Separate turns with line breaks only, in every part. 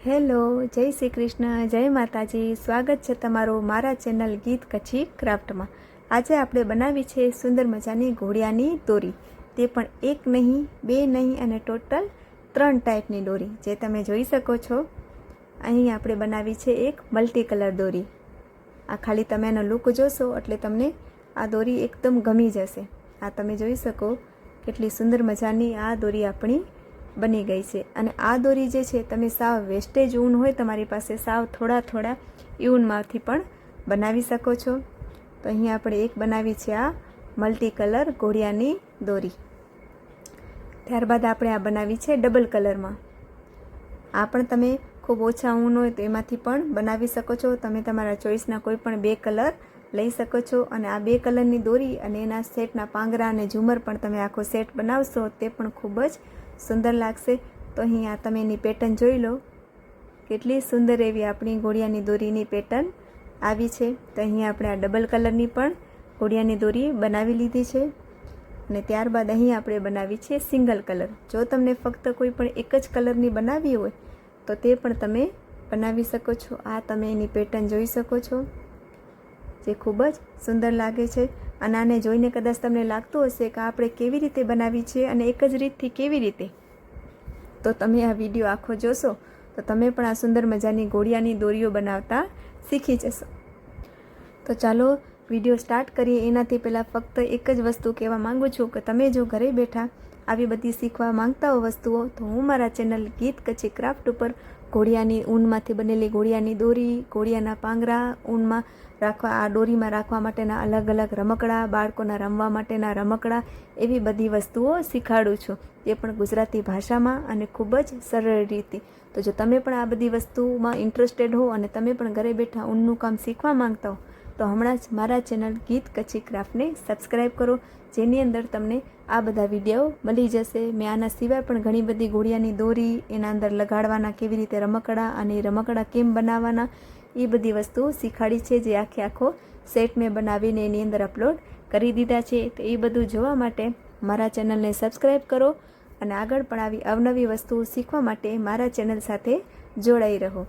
Hello, જય શ્રી કૃષ્ણ, જય માતાજી. સ્વાગત છે તમારું મારા ચેનલ ગીત કચ્છી ક્રાફ્ટમાં. આજે આપણે બનાવી છે સુંદર મજાની ઘોડિયાની દોરી, તે પણ એક નહીં, બે નહીં અને ટોટલ 3 ટાઈપની દોરી, જે તમે જોઈ શકો છો. અહીં આપણે બનાવી છે એક મલ્ટી કલર દોરી. આ ખાલી તમે એનો લુક જોશો એટલે તમને આ દોરી એકદમ ગમી જશે. આ તમે જોઈ શકો કેટલી સુંદર મજાની આ દોરી આપણી બની ગઈ છે. અને આ દોરી જે છે તમે સાવ વેસ્ટેજ ઊન હોય તમારી પાસે, સાવ થોડા એ ઊનમાંથી પણ બનાવી શકો છો. તો અહીં આપણે એક બનાવી છે આ મલ્ટી કલર ઘોડિયાની દોરી. ત્યારબાદ આપણે આ બનાવી છે ડબલ કલરમાં. આ પણ તમે ખૂબ ઓછા ઊન હોય તો એમાંથી પણ બનાવી શકો છો. તમે તમારા ચોઈસના કોઈ પણ 2 કલર લઈ શકો છો. અને આ 2 કલરની દોરી અને એના સેટના પાંગરા અને ઝુમર પણ તમે આખો સેટ બનાવશો તે પણ ખૂબ જ સુંદર લાગશે. તો અહીં આ તમે એની પેટર્ન જોઈ લો, કેટલી સુંદર એવી આપણી ઘોડિયાની દોરીની પેટર્ન આવી છે. તો અહીં આપણે આ ડબલ કલરની પણ ઘોડિયાની દોરી બનાવી લીધી છે. અને ત્યારબાદ અહીં આપણે બનાવી છે સિંગલ કલર. જો તમને ફક્ત કોઈ પણ એક જ કલરની બનાવવી હોય તો તે પણ તમે બનાવી શકો છો. આ તમે એની પેટર્ન જોઈ શકો છો, જે ખૂબ જ સુંદર લાગે છે. અને આને જોઈને કદાચ તમને લાગતું હશે કે આપણે કેવી રીતે બનાવી છે અને એક જ રીતથી કેવી રીતે, તો તમે આ વિડીયો આખો જોશો તો તમે પણ આ સુંદર મજાની ઘોડિયાની દોરીઓ બનાવતા શીખી જશો. તો ચાલો વિડીયો સ્ટાર્ટ કરીએ. એનાથી પહેલાં ફક્ત એક જ વસ્તુ કહેવા માગું છું કે તમે જો ઘરે બેઠા આવી બધી શીખવા માંગતા હો વસ્તુઓ, તો હું મારા ચેનલ ગીત કચ્છી ક્રાફ્ટ ઉપર ઘોડિયાની ઊનમાંથી બનેલી ઘોડિયાની દોરી, ઘોડિયાના પાંગરા, ઊનમાં રાખવા, આ દોરીમાં રાખવા માટેના અલગ અલગ રમકડા, બાળકોના રમવા માટેના રમકડા, એવી બધી વસ્તુઓ શીખવાડું છું, તે પણ ગુજરાતી ભાષામાં અને ખૂબ જ સરળ રીતે. તો જો તમે પણ આ બધી વસ્તુમાં ઇન્ટરેસ્ટેડ હો અને તમે પણ ઘરે બેઠા ઊનનું કામ શીખવા માંગતા હો તો હમણાં જ મારા ચેનલ ગીત કચ્છી ક્રાફ્ટને સબસ્ક્રાઈબ કરો, જેની અંદર તમને આ બધા વિડીયો મળી જશે. મેં આના સિવાય પણ ઘણી બધી ઘોડિયાની દોરી, એના અંદર લગાડવાના કેવી રીતે રમકડા અને રમકડા કેમ બનાવવાના, એ બધી વસ્તુઓ શીખવાડી છે, જે આખો સેટ મેં બનાવીને એની અંદર અપલોડ કરી દીધા છે. તો એ બધું જોવા માટે મારા ચેનલને સબસ્ક્રાઈબ કરો અને આગળ પણ આવી અવનવી વસ્તુઓ શીખવા માટે મારા ચેનલ સાથે જોડાઈ રહો.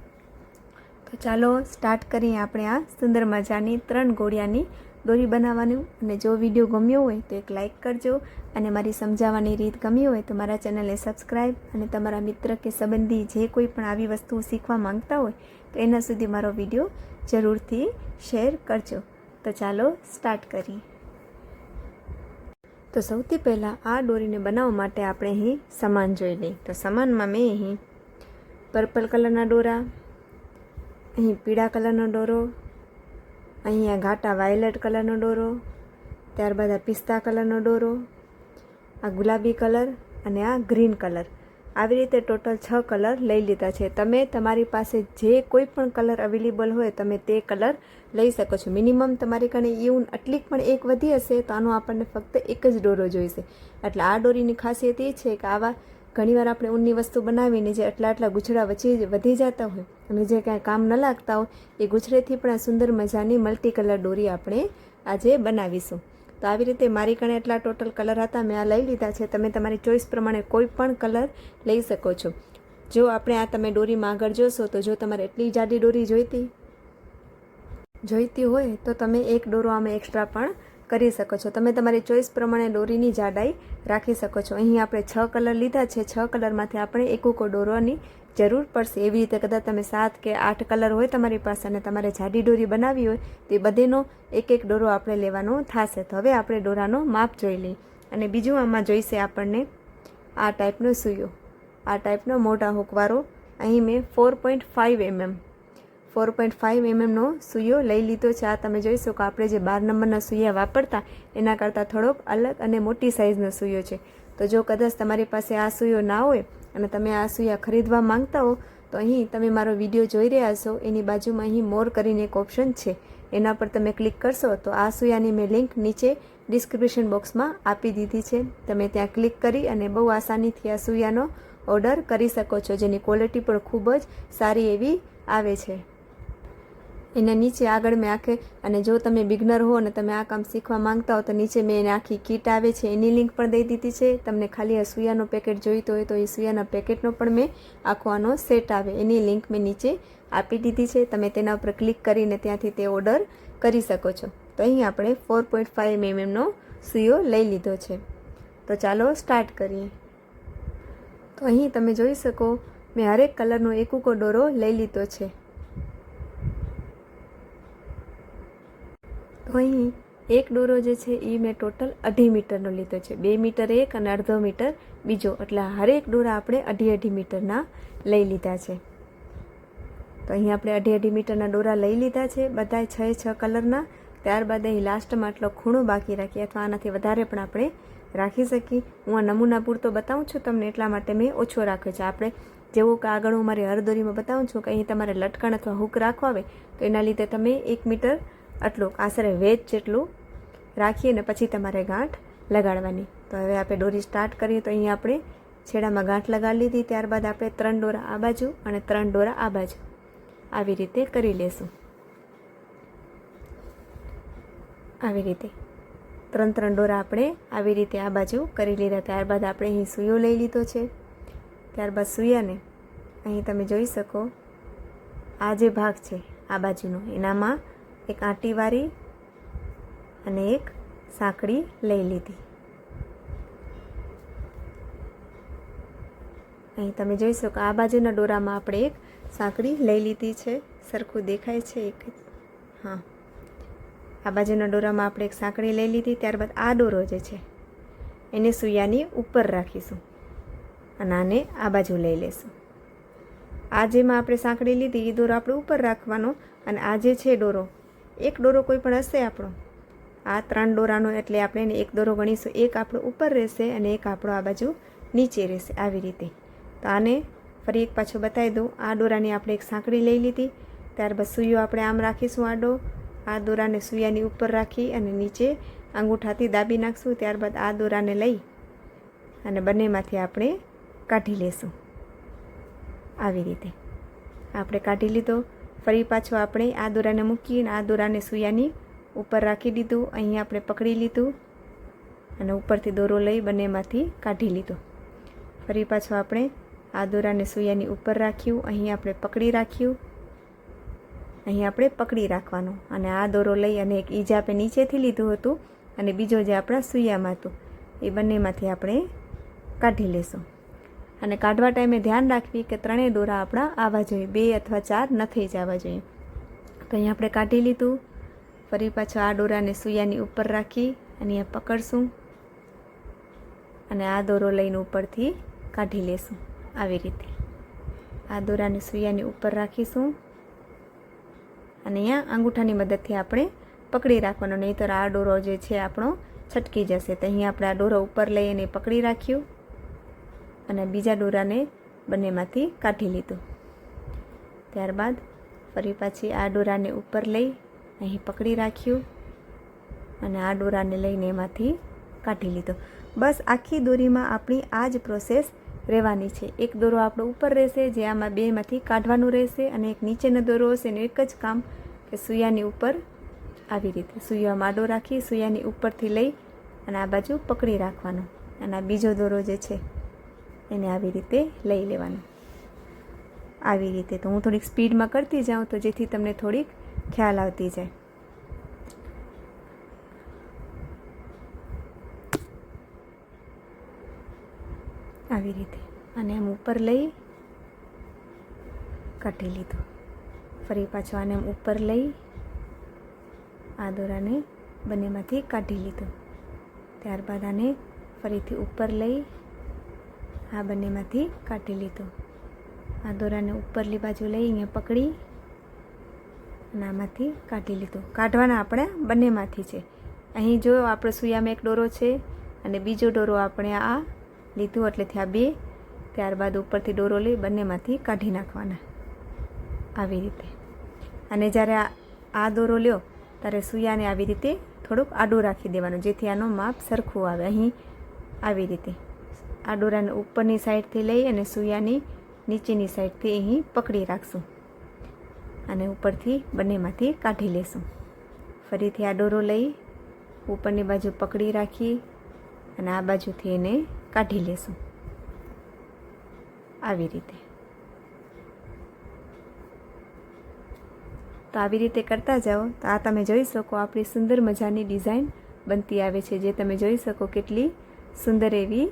તો ચાલો સ્ટાર્ટ કરીએ આપણે આ સુંદર મજાની 3 ઘોડિયાની દોરી બનાવવાનું. અને જો વિડીયો ગમ્યો હોય તો એક લાઇક કરજો, અને મારી સમજાવવાની રીત ગમી હોય તો મારા ચેનલને સબસ્ક્રાઈબ, અને તમારા મિત્ર કે સંબંધી જે કોઈ પણ આવી વસ્તુઓ શીખવા માંગતા હોય તો એના સુધી મારો વિડીયો જરૂરથી શેર કરજો. તો ચાલો સ્ટાર્ટ કરીએ. તો સૌથી પહેલાં આ દોરીને બનાવવા માટે આપણે અહીં સામાન જોઈ લઈએ. તો સામાનમાં મેં અહીં પર્પલ કલરના દોરા, અહીં પીળા કલરનો દોરો, અહીંયા ઘાટા વાયોલેટ કલરનો દોરો, ત્યારબાદ આ પિસ્તા કલરનો દોરો, આ ગુલાબી કલર અને આ ગ્રીન કલર, આવી રીતે ટોટલ 6 કલર લઈ લીધા છે. તમે તમારી પાસે જે કોઈ પણ કલર અવેલેબલ હોય તમે તે કલર લઈ શકો છો. મિનિમમ તમારી કને ઊન આટલી પણ એક વધી હશે તો આનો આપણને ફક્ત એક જ દોરો જોઈશે. એટલે આ દોરીની ખાસિયત એ છે કે આવા ઘણીવાર આપણે ઊનની વસ્તુ બનાવીને જે આટલા ગૂંચળા વધી જતા હોય અને જે કાંઈ કામ ન લાગતા હોય એ ગૂંચળેથી પણ આ સુંદર મજાની મલ્ટી કલર દોરી આપણે આજે બનાવીશું. તો આવી રીતે મારી કણે એટલા ટોટલ કલર હતા, મેં આ લઈ લીધા છે. તમે તમારી ચોઈસ પ્રમાણે કોઈ પણ કલર લઈ શકો છો. જો આપણે આ તમે દોરીમાં આગળ જોશો તો જો તમારે એટલી જાડી દોરી જોઈતી હોય તો તમે એક દોરો આમાં એક્સ્ટ્રા પણ કરી શકો છો. તમે તમારી ચોઈસ પ્રમાણે દોરીની જાડાઈ રાખી શકો છો. અહીં આપણે 6 કલર લીધા છે. 6 કલરમાંથી આપણે એક દોરોની જરૂર પડશે. એવી રીતે કદાચ તમે 7 કે 8 કલર હોય તમારી પાસે અને તમારે જાડી દોરી બનાવવી હોય તો એ બધેનો એક દોરો આપણે લેવાનો થશે. તો હવે આપણે દોરાનો માપ જોઈ લઈએ. અને બીજું આમાં જોઈશે આપણને આ ટાઈપનો સૂયો, આ ટાઈપનો મોટા હુકવાળો. અહીં મેં 4.5 mm નો સૂયો લઈ લીધો છે. આ તમે જોઈ શકો આપણે જે 12 નંબરના સૂયા વાપરતા એના કરતાં થોડોક અલગ અને મોટી સાઇઝનો સૂયો છે. તો જો કદાચ તમારી પાસે આ સૂયો ના હોય અને તમે આ સૂયા ખરીદવા માંગતા હો તો અહીં તમે મારો વિડીયો જોઈ રહ્યા છો એની બાજુમાં અહીં મોર કરીને એક ઓપ્શન છે, એના પર તમે ક્લિક કરશો તો આ સૂયાની મેં લિંક નીચે ડિસ્ક્રિપ્શન બોક્સમાં આપી દીધી છે. તમે ત્યાં ક્લિક કરી અને બહુ આસાનીથી આ સૂયાનો ઓર્ડર કરી શકો છો, જેની ક્વોલિટી પણ ખૂબ જ સારી એવી આવે છે. એના નીચે આગળ મેં આખે, અને જો તમે બિગનર હો અને તમે આ કામ શીખવા માંગતા હો તો નીચે મેં એને આખી કીટ આવે છે એની લિંક પણ દઈ દીધી છે. તમને ખાલી આ સૂયાનો પેકેટ જોઈતો હોય તો એ સૂયાના પેકેટનો પણ મેં આખો આનો સેટ આવે એની લિંક મેં નીચે આપી દીધી છે. તમે તેના ઉપર ક્લિક કરીને ત્યાંથી તે ઓર્ડર કરી શકો છો. તો અહીં આપણે 4.5 mm સૂયો લઈ લીધો છે. તો ચાલો સ્ટાર્ટ કરીએ. તો અહીં તમે જોઈ શકો મેં હરેક કલરનો એકૂકો દોરો લઈ લીધો છે. તો અહીં એક દોરો જે છે એ મેં ટોટલ 2.5 મીટરનો લીધો છે. 2 મીટર એક અને 1/2 મીટર બીજો, એટલે હરેક દોરા આપણે 2.5 મીટરના લઈ લીધા છે. તો અહીં આપણે 2.5 મીટરના દોરા લઈ લીધા છે, બધાય 6 કલરના. ત્યારબાદ અહીં લાસ્ટમાં આટલો ખૂણો બાકી રાખીએ, અથવા આનાથી વધારે પણ આપણે રાખી શકીએ. હું આ નમૂના પૂરતો બતાવું છું તમને, એટલા માટે મેં ઓછો રાખ્યો છે. આપણે જેવું કે આગળ હું મારી હરદોરીમાં બતાવું છું કે અહીં તમારે લટકણ અથવા હૂક રાખવા આવે તો એના લીધે તમે 1 મીટર આટલું આશરે વેચ જેટલું રાખીએ ને પછી તમારે ગાંઠ લગાડવાની. તો હવે આપણે દોરી સ્ટાર્ટ કરીએ. તો અહીં આપણે છેડામાં ગાંઠ લગાડી લીધી. ત્યારબાદ આપણે 3 દોરા આ બાજુ અને 3 દોરા આ બાજુ આવી રીતે કરી લેશું. આવી રીતે 3 દોરા આપણે આવી રીતે આ બાજુ કરી લીધા. ત્યારબાદ આપણે અહીં સૂયો લઈ લીધો છે. ત્યારબાદ સૂયાને અહીં તમે જોઈ શકો આ જે ભાગ છે આ બાજુનો, એનામાં એક આંટીવાળી અને એક સાંકળી લઈ લીધી. અહીં તમે જોઈ શકો આ બાજુના દોરામાં આપણે એક સાંકળી લઈ લીધી છે. સરખું દેખાય છે એક? હા, આ બાજુના દોરામાં આપણે એક સાંકળી લઈ લીધી. ત્યારબાદ આ દોરો જે છે એને સૂયાની ઉપર રાખીશું અને આને આ બાજુ લઈ લેશું. આ જેમાં આપણે સાંકળી લીધી એ દોરો આપણે ઉપર રાખવાનો, અને આ જે છે દોરો, એક દોરો કોઈ પણ હશે આપણો, આ 3 દોરાનો, એટલે આપણે એને એક દોરો ગણીશું. એક આપણો ઉપર રહેશે અને એક આપણો આ બાજુ નીચે રહેશે, આવી રીતે. તો આને ફરી એક પાછું બતાવી દઉં. આ દોરાની આપણે એક સાંકળી લઈ લીધી. ત્યારબાદ સૂયો આપણે આમ રાખીશું આડો. આ દોરાને સૂયાની ઉપર રાખી અને નીચે અંગૂઠાથી દાબી નાખશું. ત્યારબાદ આ દોરાને લઈ અને બંનેમાંથી આપણે કાઢી લેશું. આવી રીતે આપણે કાઢી લીધો. ફરી પાછો આપણે આ દોરાને મૂકીને આ દોરાને સૂયાની ઉપર રાખી દીધું. અહીં આપણે પકડી લીધું અને ઉપરથી દોરો લઈ બંનેમાંથી કાઢી લીધો. ફરી પાછો આપણે આ દોરાને સૂયાની ઉપર રાખ્યું, અહીં આપણે પકડી રાખ્યું, અહીં આપણે પકડી રાખવાનું, અને આ દોરો લઈ અને એક ઈજ આપણે નીચેથી લીધું હતું અને બીજો જે આપણા સૂયામાં હતું એ બંનેમાંથી આપણે કાઢી લેશું. અને કાઢવા ટાઈમે ધ્યાન રાખવી કે 3 દોરા આપણા આવવા જોઈએ, 2 અથવા 4 ન થઈ જવા જોઈએ. તો અહીં આપણે કાઢી લીધું. ફરી પાછો આ દોરાને સૂયાની ઉપર રાખી અને અહીંયા પકડશું અને આ દોરો લઈને ઉપરથી કાઢી લેશું. આવી રીતે આ દોરાને સૂયાની ઉપર રાખીશું અને અહીંયા અંગૂઠાની મદદથી આપણે પકડી રાખવાનો, નહીંતર આ દોરો જે છે આપણો છટકી જશે. તો અહીં આપણે આ દોરો ઉપર લઈ અને પકડી રાખ્યું અને બીજા દોરાને બંનેમાંથી કાઢી લીધું. ત્યારબાદ ફરી પાછી આ દોરાને ઉપર લઈ અહીં પકડી રાખ્યું અને આ દોરાને લઈને એમાંથી કાઢી લીધો. બસ આખી દોરીમાં આપણી આ જ પ્રોસેસ રહેવાની છે. એક દોરો આપણો ઉપર રહેશે જે આમાં 2માંથી કાઢવાનું રહેશે, અને એક નીચેનો દોરો હશે એનું એક જ કામ કે સૂયાની ઉપર આવી રીતે સૂયામાં આડો રાખી સૂયાની ઉપરથી લઈ અને આ બાજુ પકડી રાખવાનો, અને આ બીજો દોરો જે છે એને આવી રીતે લઈ લેવાનું. આવી રીતે તો હું થોડીક સ્પીડમાં કરતી જાઉં તો જેથી તમને થોડીક ખ્યાલ આવતી જાય. આવી રીતે અને આમ ઉપર લઈ કાઢી લીધું. ફરી પાછો આને આમ ઉપર લઈ આ દોરાને બંનેમાંથી કાઢી લીધું. ત્યારબાદ આને ફરીથી ઉપર લઈ આ બંનેમાંથી કાઢી લીધું. આ દોરાને ઉપરલી બાજુ લઈ અહીંયા પકડી અને આમાંથી કાઢી લીધું. કાઢવાના આપણે બંનેમાંથી છે. અહીં જો આપણે સૂયામાં એક દોરો છે અને બીજો દોરો આપણે આ લીધું એટલે થયા 2. ત્યારબાદ ઉપરથી દોરો લઈ બંનેમાંથી કાઢી નાખવાના આવી રીતે. અને જ્યારે આ દોરો લ્યો ત્યારે સૂયાને આવી રીતે થોડુંક આડું રાખી દેવાનું જેથી આનો માપ સરખું આવે. અહીં આવી રીતે આ દોરાને ઉપરની સાઈડથી લઈ અને સૂયાની નીચેની સાઈડથી અહીં પકડી રાખશું અને ઉપરથી બંનેમાંથી કાઢી લેશું. ફરીથી આ દોરો લઈ ઉપરની બાજુ પકડી રાખી અને આ બાજુથી એને કાઢી લેશું આવી રીતે. તો આવી રીતે કરતા જાઓ તો આ તમે જોઈ શકો આપણી સુંદર મજાની ડિઝાઇન બનતી આવે છે, જે તમે જોઈ શકો કેટલી સુંદર એવી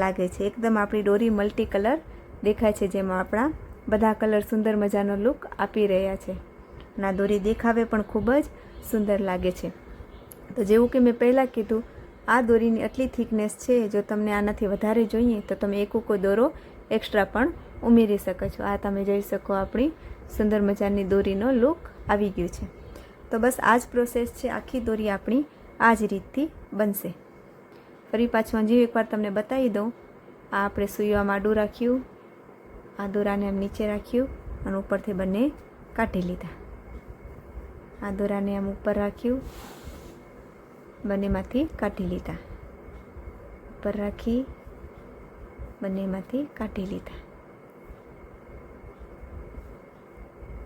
લાગે છે. એકદમ આપણી દોરી મલ્ટી કલર દેખાય છે, જેમાં આપણા બધા કલર સુંદર મજાનો લુક આપી રહ્યા છે. અને આ દોરી દેખાવે પણ ખૂબ જ સુંદર લાગે છે. તો જેવું કે મેં પહેલાં કીધું, આ દોરીની આટલી થિકનેસ છે. જો તમને આનાથી વધારે જોઈએ તો તમે એક કોઈ દોરો એક્સ્ટ્રા પણ ઉમેરી શકો છો. આ તમે જોઈ શકો આપણી સુંદર મજાની દોરીનો લુક આવી ગયું છે. તો બસ આ જ પ્રોસેસ છે. આખી દોરી આપણી આ જ રીતથી બનશે. ફરી પાછું હજી એકવાર તમને બતાવી દઉં. આ આપણે સૂઈવામાં આડું રાખ્યું, આ દોરાને આમ નીચે રાખ્યું અને ઉપરથી બંને કાઢી લીધા. આ દોરાને આમ ઉપર રાખ્યું, બંનેમાંથી કાઢી લીધા. ઉપર રાખી બંનેમાંથી કાઢી લીધા.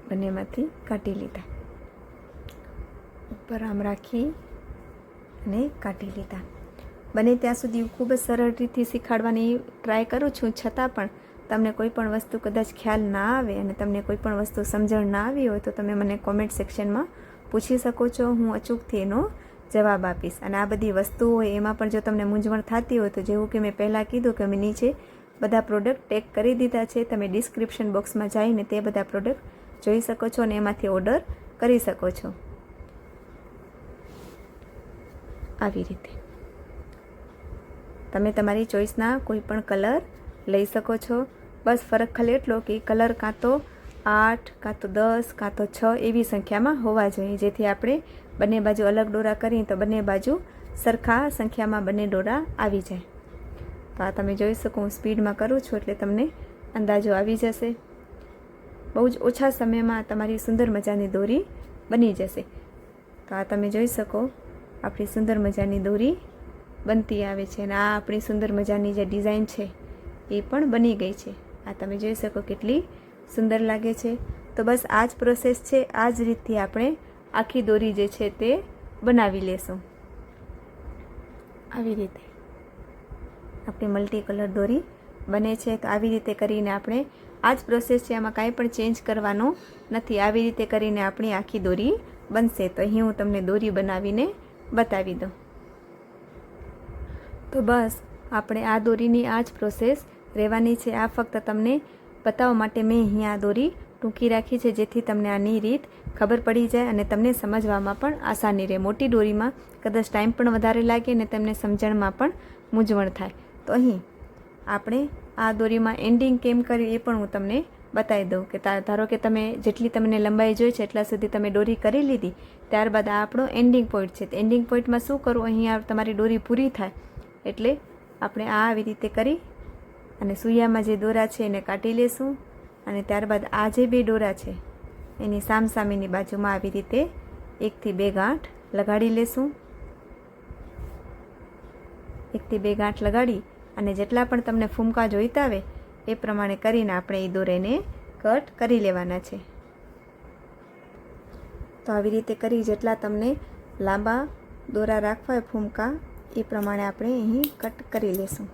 બંનેમાંથી કાઢી લીધા. ઉપર આમ રાખી અને કાઢી લીધા. બને ત્યાં સુધી ખૂબ જ સરળ રીતથી શીખવાડવાની ટ્રાય કરું છું, છતાં પણ તમને કોઈ પણ વસ્તુ કદાચ ખ્યાલ ના આવે અને તમને કોઈ પણ વસ્તુ સમજણ ના આવી હોય તો તમે મને કોમેન્ટ સેક્શનમાં પૂછી શકો છો. હું અચૂકથી એનો જવાબ આપીશ. અને આ બધી વસ્તુઓ હોય એમાં પણ જો તમને મૂંઝવણ થતી હોય તો જેવું કે મેં પહેલાં કીધું કે મેં નીચે બધા પ્રોડક્ટ ટેગ કરી દીધા છે. તમે ડિસ્ક્રિપ્શન બોક્સમાં જઈને તે બધા પ્રોડક્ટ જોઈ શકો છો અને એમાંથી ઓર્ડર કરી શકો છો. આવી રીતે તમે તમારી ચોઈસના કોઈ પણ કલર લઈ શકો છો. બસ ફરક ખાલી એટલો કે કલર કાં તો 8 કાં તો 10 કાં તો 6 એવી સંખ્યામાં હોવા જોઈએ, જેથી આપણે બંને બાજુ અલગ દોરા કરીએ તો બંને બાજુ સરખા સંખ્યામાં બંને દોરા આવી જાય. તો આ તમે જોઈ શકો, હું સ્પીડમાં કરું છું એટલે તમને અંદાજો આવી જશે. બહુ જ ઓછા સમયમાં તમારી સુંદર મજાની દોરી બની જશે. તો આ તમે જોઈ શકો આપણી સુંદર મજાની દોરી બનતી આવે છે. અને આ આપણી સુંદર મજાની જે ડિઝાઇન છે એ પણ બની ગઈ છે. આ તમે જોઈ શકો કેટલી સુંદર લાગે છે. તો બસ આ જ પ્રોસેસ છે. આ જ રીતથી આપણે આખી દોરી જે છે તે બનાવી લેશું. આવી રીતે આપણી મલ્ટી કલર દોરી બને છે. તો આવી રીતે કરીને આપણે આ જ પ્રોસેસ છે, આમાં કાંઈ પણ ચેન્જ કરવાનો નથી. આવી રીતે કરીને આપણી આખી દોરી બનશે. તો અહીં હું તમને દોરી બનાવીને બતાવી દઉં. તો બસ આપણે આ દોરીની આ જ પ્રોસેસ રહેવાની છે. આ ફક્ત તમને બતાવવા માટે મેં અહીંયા આ દોરી ટૂંકી રાખી છે, જેથી તમને આની રીત ખબર પડી જાય અને તમને સમજવામાં પણ આસાની રહે. મોટી દોરીમાં કદાચ ટાઈમ પણ વધારે લાગે અને તમને સમજણમાં પણ મૂંઝવણ થાય. તો અહીં આપણે આ દોરીમાં એન્ડિંગ કેમ કર્યું એ પણ હું તમને બતાવી દઉં. કે ધારો કે તમે જેટલી તમને લંબાઈ જોઈ છે એટલા સુધી તમે દોરી કરી લીધી, ત્યારબાદ આ આપણો એન્ડિંગ પોઈન્ટ છે. એન્ડિંગ પોઈન્ટમાં શું કરવું, અહીંયા તમારી દોરી પૂરી થાય એટલે આપણે આ આવી રીતે કરી અને સૂયામાં જે દોરા છે એને કાઢી લેશું. અને ત્યારબાદ આ જે બે દોરા છે એની સામસામેની બાજુમાં આવી રીતે 1 થી 2 ગાંઠ લગાડી લેશું. 1 થી 2 ગાંઠ લગાડી અને જેટલા પણ તમને ફૂમકા જોઈતા હોય એ પ્રમાણે કરીને આપણે એ દોરેને કટ કરી લેવાના છે. તો આવી રીતે કરી જેટલા તમને લાંબા દોરા રાખવા હોય ફૂમકા એ પ્રમાણે આપણે અહીં કટ કરી લેશું.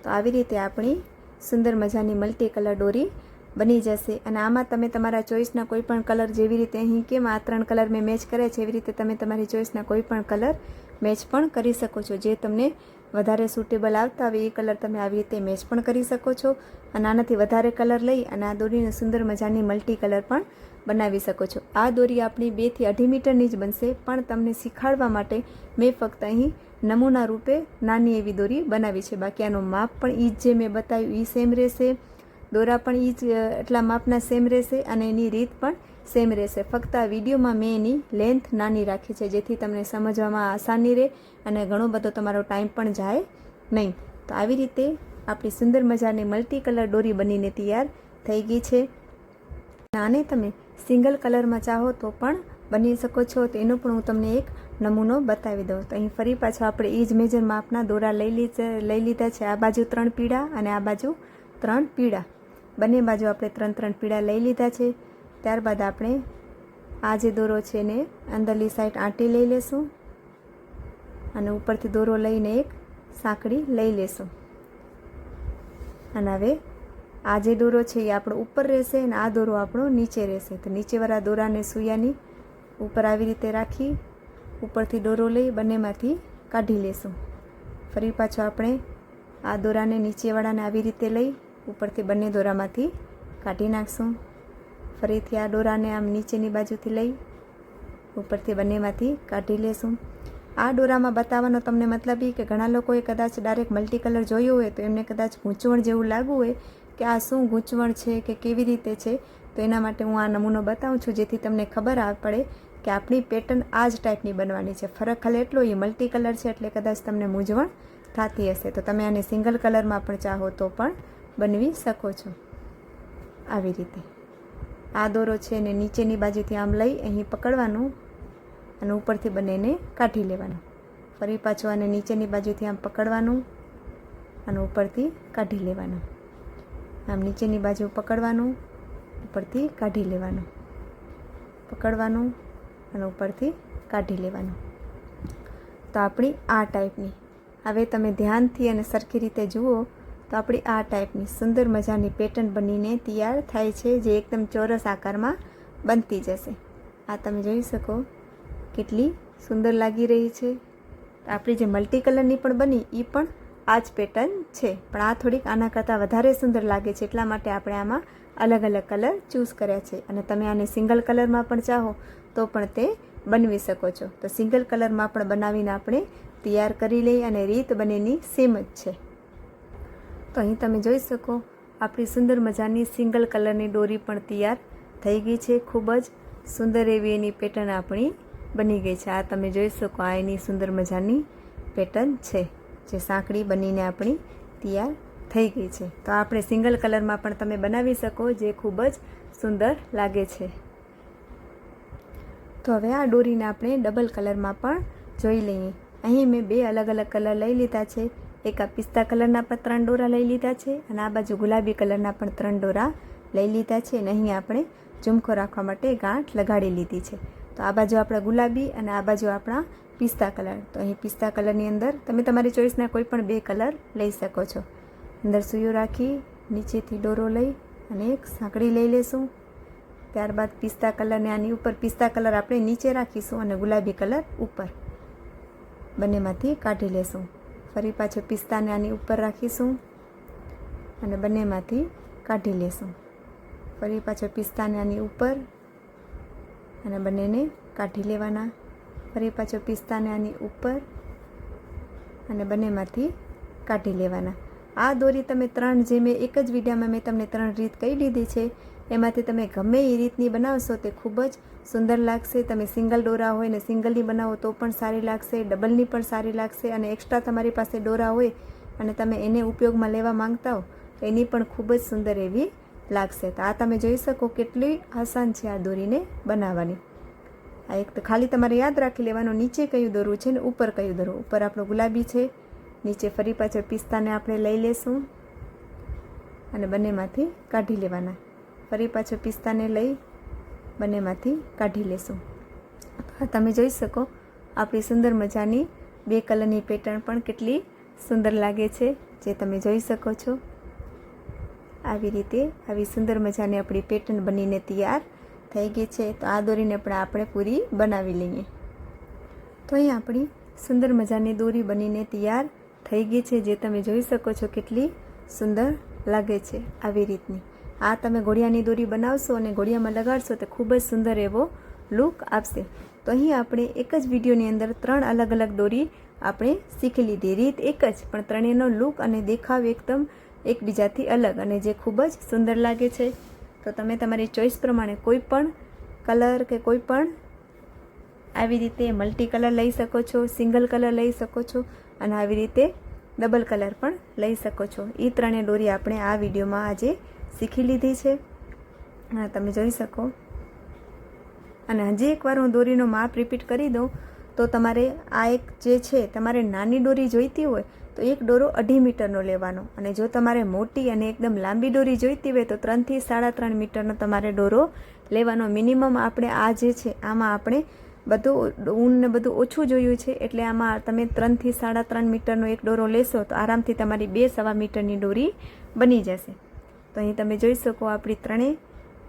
તો આવી રીતે આપણી સુંદર મજાની મલ્ટી કલર દોરી બની જશે. અને આમાં તમે તમારા ચોઈસના કોઈ પણ કલર, જેવી રીતે અહીં કેમ આ 3 કલર મેં મેચ કર્યા છે એવી રીતે તમે તમારી ચોઈસના કોઈ પણ કલર મેચ પણ કરી શકો છો. જે તમને વધારે સૂટેબલ આવતા હોય એ કલર તમે આવી રીતે મેચ પણ કરી શકો છો. અને આનાથી વધારે કલર લઈ અને આ દોરીને સુંદર મજાની મલ્ટી કલર પણ બનાવી શકો છો. આ દોરી આપણી 2 થી 2.5 મીટરની જ બનશે, પણ તમને શીખવાડવા માટે મેં ફક્ત અહીં નમૂના રૂપે નાની એવી દોરી બનાવી છે. બાકી આનું માપ પણ એ જ જે મેં બતાવ્યું એ સેમ રહેશે, દોરા પણ એ જ એટલા માપના સેમ રહેશે અને એની રીત પણ સેમ રહેશે. ફક્ત આ વિડીયોમાં મેં એની લેન્થ નાની રાખી છે, જેથી તમને સમજવામાં આસાની રહે અને ઘણો બધો તમારો ટાઈમ પણ જાય નહીં. તો આવી રીતે આપણી સુંદર મજાની મલ્ટી કલર દોરી બનીને તૈયાર થઈ ગઈ છે. આને તમે સિંગલ કલરમાં ચાહો તો પણ બની શકો છો. તો એનો પણ હું તમને એક નમૂનો બતાવી દઉં. તો અહીં ફરી પાછો આપણે એ જ મેજર માપના દોરા લઈ લીધા છે. આ બાજુ 3 પીળા અને આ બાજુ 3 પીળા, બંને બાજુ આપણે 3 પીળા લઈ લીધા છે. ત્યારબાદ આપણે આ જે દોરો છે એને અંદરલી સાઈડ આંટી લઈ લેશું અને ઉપરથી દોરો લઈને એક સાંકળી લઈ લેશું. અને હવે આ જે દોરો છે એ આપણો ઉપર રહેશે અને આ દોરો આપણો નીચે રહેશે. તો નીચેવાળા દોરાને સૂયાની ઉપર આવી રીતે રાખી ઉપરથી દોરો લઈ બંનેમાંથી કાઢી લેશું. ફરી પાછો આપણે આ દોરાને નીચેવાળાને આવી રીતે લઈ ઉપરથી બંને દોરામાંથી કાઢી નાખશું. ફરીથી આ દોરાને આમ નીચેની બાજુથી લઈ ઉપરથી બંનેમાંથી કાઢી લેશું. આ દોરામાં બતાવવાનો તમને મતલબ એ કે ઘણા લોકોએ કદાચ ડાયરેક્ટ મલ્ટી કલર જોયું હોય તો એમને કદાચ ગૂંચવણ જેવું લાગવું હોય કે આ શું ગૂંચવણ છે કે કેવી રીતે છે, તો એના માટે હું આ નમૂનો બતાવું છું જેથી તમને ખબર પડે કે આપણી પેટર્ન આ જ ટાઈપની બનવાની છે. ફરક ખાલી એટલો એ મલ્ટી કલર છે એટલે કદાચ તમને મૂંઝવણ થતી હશે. તો તમે આને સિંગલ કલરમાં પણ ચાહો તો પણ બનાવી શકો છો. આવી રીતે આ દોરો છે એને નીચેની બાજુથી આમ લઈ અહીં પકડવાનું અને ઉપરથી બંનેને કાઢી લેવાનું. ફરી પાછું આને નીચેની બાજુથી આમ પકડવાનું અને ઉપરથી કાઢી લેવાનું. આમ નીચેની બાજુ પકડવાનું, ઉપરથી કાઢી લેવાનું, પકડવાનું અને ઉપરથી કાઢી લેવાનું. તો આપણી આ ટાઈપની, હવે તમે ધ્યાનથી અને સરખી રીતે જુઓ તો આપણી આ ટાઈપની સુંદર મજાની પેટર્ન બનીને તૈયાર થાય છે, જે એકદમ ચોરસ આકારમાં બનતી જશે. આ તમે જોઈ શકો કેટલી સુંદર લાગી રહી છે. આપણી જે મલ્ટી કલરની પણ બની એ પણ આ જ પેટર્ન છે, પણ આ થોડીક આના કરતાં વધારે સુંદર લાગે છે એટલા માટે આપણે આમાં અલગ અલગ કલર ચૂઝ કર્યા છે. અને તમે આને સિંગલ કલરમાં પણ ચાહો તો પણ તે બનાવી શકો છો. તો સિંગલ કલરમાં પણ બનાવીને આપણે તૈયાર કરી લઈએ અને રીત બંનેની સેમ જ છે. તો અહીં તમે જોઈ શકો આપણી સુંદર મજાની સિંગલ કલરની દોરી પણ તૈયાર થઈ ગઈ છે. ખૂબ જ સુંદર એવી એની પેટર્ન આપણી બની ગઈ છે. આ તમે જોઈ શકો આ એની સુંદર મજાની પેટર્ન છે જે સાંકડી બનીને આપણી તૈયાર થઈ ગઈ છે. તો આપણે સિંગલ કલરમાં પણ તમે બનાવી શકો જે ખૂબ જ સુંદર લાગે છે. તો હવે આ દોરીને આપણે ડબલ કલરમાં પણ જોઈ લઈએ. અહીં મેં બે અલગ અલગ કલર લઈ લીધા છે. એક આ પિસ્તા કલરના પણ 3 દોરા લઈ લીધા છે અને આ બાજુ ગુલાબી કલરના પણ 3 દોરા લઈ લીધા છે. અને અહીં આપણે ઝુમખો રાખવા માટે ગાંઠ લગાડી લીધી છે. તો આ બાજુ આપણા ગુલાબી અને આ બાજુ આપણા પિસ્તા કલર. તો અહીં પિસ્તા કલરની અંદર તમે તમારી ચોઈસના કોઈ પણ 2 કલર લઈ શકો છો. અંદર સૂયો રાખી નીચેથી દોરો લઈ અને એક સાંકળી લઈ લેશું. ત્યારબાદ પિસ્તા કલરને આની ઉપર, પિસ્તા કલર આપણે નીચે રાખીશું અને ગુલાબી કલર ઉપર, બંનેમાંથી કાઢી લેશું. ફરી પાછો પિસ્તાને આની ઉપર રાખીશું અને બંનેમાંથી કાઢી લેશું. ફરી પાછો પિસ્તાને આની ઉપર અને બંનેને કાઢી લેવાના. ફરી પાછો પિસ્તાને આની ઉપર અને બંનેમાંથી કાઢી લેવાના. આ દોરી તમે 3 જે મેં એક જ વિડીયોમાં મેં તમને 3 રીત કહી દીધી છે એમાંથી તમે ગમે એ રીતની બનાવશો તે ખૂબ જ સુંદર લાગશે. તમે સિંગલ દોરા હોય ને સિંગલની બનાવો તો પણ સારી લાગશે, ડબલની પણ સારી લાગશે અને એક્સ્ટ્રા તમારી પાસે દોરા હોય અને તમે એને ઉપયોગમાં લેવા માંગતા હો તો એની પણ ખૂબ જ સુંદર એવી લાગશે. તો આ તમે જોઈ શકો કેટલી આસાન છે આ દોરીને બનાવવાની. આ એક તો ખાલી તમારે યાદ રાખી લેવાનું નીચે કયું દોરવું છે ને ઉપર કયું દોરવું. ઉપર આપણો ગુલાબી છે, નીચે ફરી પાછળ પિસ્તાને આપણે લઈ લેશું અને બંનેમાંથી કાઢી લેવાના. ફરી પાછો પિસ્તાને લઈ બંનેમાંથી કાઢી લેશું. તમે જોઈ શકો આપણી સુંદર મજાની 2 કલરની પેટર્ન પણ કેટલી સુંદર લાગે છે જે તમે જોઈ શકો છો. આવી રીતે આવી સુંદર મજાની આપણી પેટર્ન બનીને તૈયાર થઈ ગઈ છે. તો આ દોરીને પણ આપણે પૂરી બનાવી લઈએ. તો અહીં આપણી સુંદર મજાની દોરી બનીને તૈયાર થઈ ગઈ છે જે તમે જોઈ શકો છો કેટલી સુંદર લાગે છે. આવી રીતની આ તમે ઘોડિયાની દોરી બનાવશો અને ઘોડિયામાં લગાડશો તો ખૂબ જ સુંદર એવો લુક આપશે. તો અહીં આપણે એક જ વિડીયોની અંદર 3 અલગ અલગ દોરી આપણે શીખી લીધી. રીત એક જ પણ ત્રણેયનો લુક અને દેખાવ એકદમ એકબીજાથી અલગ અને જે ખૂબ જ સુંદર લાગે છે. તો તમે તમારી ચોઈસ પ્રમાણે કોઈ પણ કલર કે કોઈ પણ આવી રીતે મલ્ટી કલર લઈ શકો છો, સિંગલ કલર લઈ શકો છો અને આવી રીતે ડબલ કલર પણ લઈ શકો છો. એ ત્રણેય દોરી આપણે આ વિડીયોમાં આજે શીખી લીધી છે. તમે જોઈ શકો. અને હજી એકવાર હું દોરીનો માપ રિપીટ કરી દઉં તો તમારે આ એક જે છે તમારે નાની દોરી જોઈતી હોય તો એક દોરો 2.5 મીટરનો લેવાનો, અને જો તમારે મોટી અને એકદમ લાંબી દોરી જોઈતી હોય તો 3 થી 3.5 મીટરનો તમારે દોરો લેવાનો. મિનિમમ આપણે આ જે છે આમાં આપણે બધું ઊન ને બધું ઓછું જોયું છે, એટલે આમાં તમે 3 થી 3.5 મીટરનો એક દોરો લેશો તો આરામથી તમારી 2.25 મીટરની દોરી બની જશે. તો અહીં તમે જોઈ શકો આપણી ત્રણેય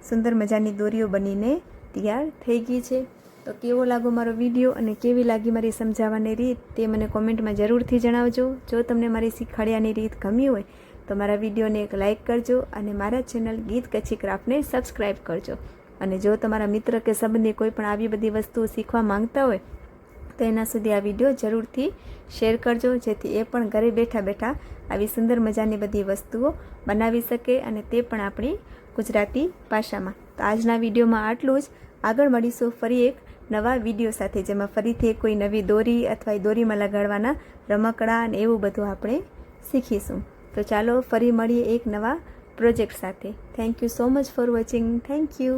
સુંદર મજાની દોરીઓ બનીને તૈયાર થઈ ગઈ છે. તો કેવો લાગો મારો વિડીયો અને કેવી લાગી મારી સમજાવવાની રીત તે મને કોમેન્ટમાં જરૂરથી જણાવજો. જો તમને મારી શીખવાડ્યાની રીત ગમી હોય તો મારા વિડીયોને એક લાઇક કરજો અને મારા ચેનલ ગીત કચ્છી ક્રાફ્ટને સબસ્ક્રાઈબ કરજો. અને જો તમારા મિત્ર કે સંબંધી કોઈ પણ આવી બધી વસ્તુઓ શીખવા માંગતા હોય તો એના સુધી આ વિડીયો જરૂરથી શેર કરજો, જેથી એ પણ ઘરે બેઠા બેઠા આવી સુંદર મજાની બધી વસ્તુઓ બનાવી શકે, અને તે પણ આપણી ગુજરાતી ભાષામાં. તો આજના વિડીયોમાં આટલું જ. આગળ મળીશું ફરી એક નવા વિડીયો સાથે, જેમાં ફરીથી કોઈ નવી દોરી અથવા દોરીમાં લગાડવાના રમકડા અને એવું બધું આપણે શીખીશું. તો ચાલો ફરી મળીએ એક નવા પ્રોજેક્ટ સાથે. Thank you so much for watching. Thank you.